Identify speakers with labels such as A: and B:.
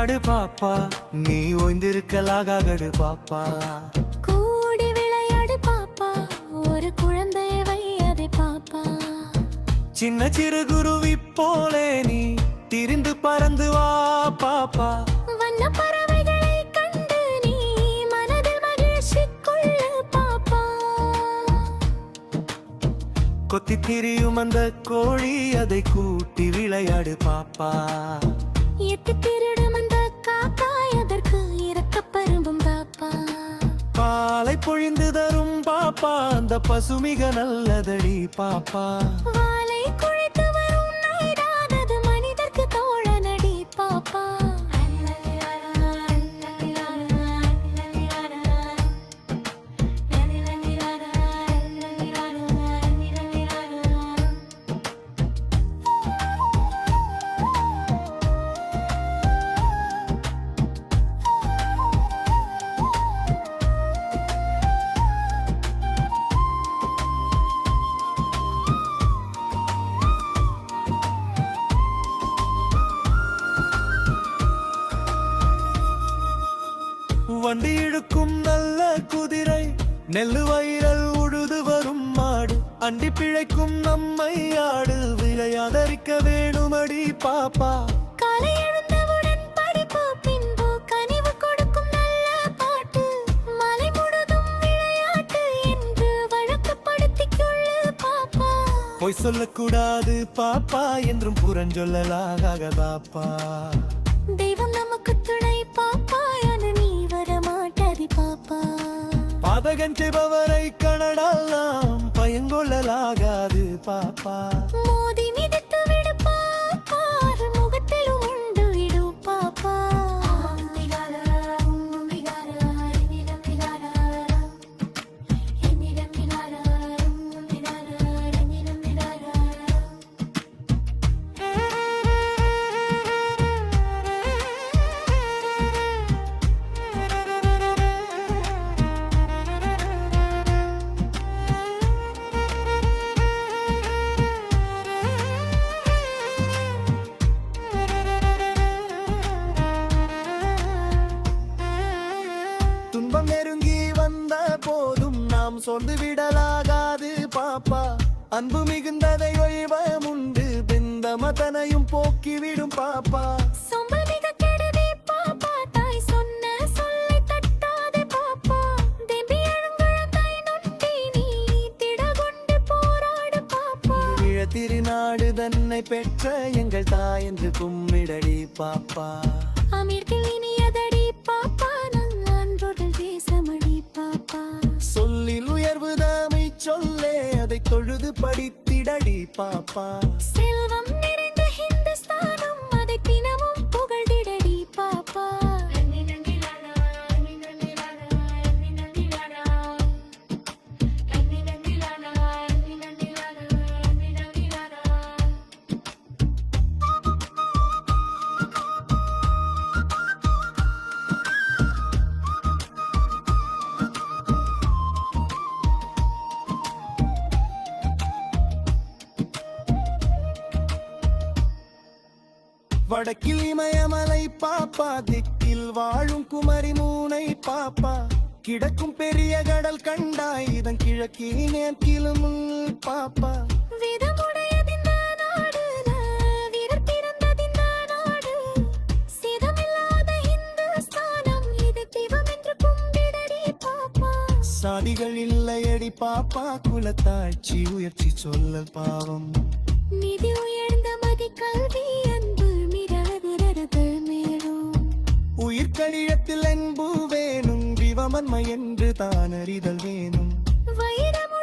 A: விளையாடு பாப்பா, நீ ஓய்ந்திருக்கலாகாடு பாப்பா.
B: கூடி விளையாடு பாப்பா, ஒரு குழந்தையை வையதே பாப்பா.
A: சின்ன சிறு குருவி போலே நீ திரிந்து பறந்து வா பாப்பா.
B: வண்ண பறவைகளை கண்டு நீ மனதில் மகிழ்ச்சி கொள்ளு பாப்பா.
A: கொத்தி திரியும் அந்த கோழி, அதை கூட்டி விளையாடு பாப்பா.
B: எத்தி திருடும் அந்த காக்கா, அதற்கு இறக்கப்பரும்பும் பாப்பா.
A: பாலை பொழிந்து தரும் பாப்பா, அந்த பசுமிக நல்லதடி பாப்பா.
B: வாலை குழைத்து வரும் நாய்தான், அது மனிதர்க்கு தோழனடி பாப்பா.
A: வண்டி இழுக்கும் நல்ல குதிரை, நெல்லு வயிறல் உழுது வரும் மாடு, அண்டி பிழைக்கும் நம்மை ஆடு, விளையாதரிக்க வேணுமடி பாப்பா.
B: காலை எழுந்தவுடன் படிப்பு, பின்பு கனிவு கொடுக்கும் நல்ல பாட்டு, மலை முழுதும் விளையாட்டு என்று வழக்கப்படுத்திக் கொள்ளு பாப்பா.
A: பொய் சொல்லக்கூடாது பாப்பா, என்றும் புறஞ்சொல்லலாக பாப்பா.
B: தெய்வம் நமக்கு துணை பாப்பா, அது நீ வர மாட்டாதி பாப்பா.
A: பாதகன் செய்பவரை கனடால் நாம் பயங்கொள்ளலாகாது பாப்பா.
B: மோதி மிதித்து விடு பாப்பா, முகத்திலும் உண்டு விடு பாப்பா.
A: துன்பம் நெருங்கி வந்த போதும் நாம் சொந்து விடலாகாது பாப்பா. அன்பு மிகுந்ததை ஒய்வம் உண்டு, பிந்தமதனையும் போக்கிவிடும் பாப்பா.
B: சொம்பு மிக கெடுதி பாப்பா, தாய் சொன்ன சொல்லை தட்டாதே பாப்பா. தேம்பி எழுங்குழந்தை நொண்டி நீ திடகொண்டு போராடு பாப்பா.
A: திருநாடு தன்னை பெற்ற எங்கள் தாய் என்று கும்மிடடி பாப்பா.
B: அமீர்கள் இனியதடி பாப்பா, நம் அன்புகள் தேசமடி பாப்பா.
A: சொல்லில் உயர்வு தாமை சொல்லே, அதை தொழுது படித்திடடி பாப்பா.
B: செல்வம் நிறைந்த ஹிந்துஸ்தானம், அதை தினமும் புகழ்ந்திடடி பாப்பா.
A: வடக்கில் இமயமலை பாப்பா, திக்கில் வாழும் குமரி மூனை பாப்பா. கிடக்கும் பெரிய கடல் கண்டாய், இதன் கிழக்கில் நேர்க்கிலும் பாப்பா.
B: வேதமுடையதிந்த நாடு, வீரர் பிறந்ததிந்த நாடு, சேதமில்லாத ஹிந்துஸ்தானம், இது தெய்வம் என்று கும்பிடடி பாப்பா.
A: சாதிகள் இல்லையடி பாப்பா, குலத்தாட்சி உயர்ச்சி சொல்லல் பாவம்.
B: நிதி உயர்ந்த மதி கல்வி, அன்பு மிரதல் மேலும்.
A: உயிர்கழியத்தில் அன்பு வேணும், விவமன்மை என்று தான் அறிதல் வேணும்.
B: வைரம்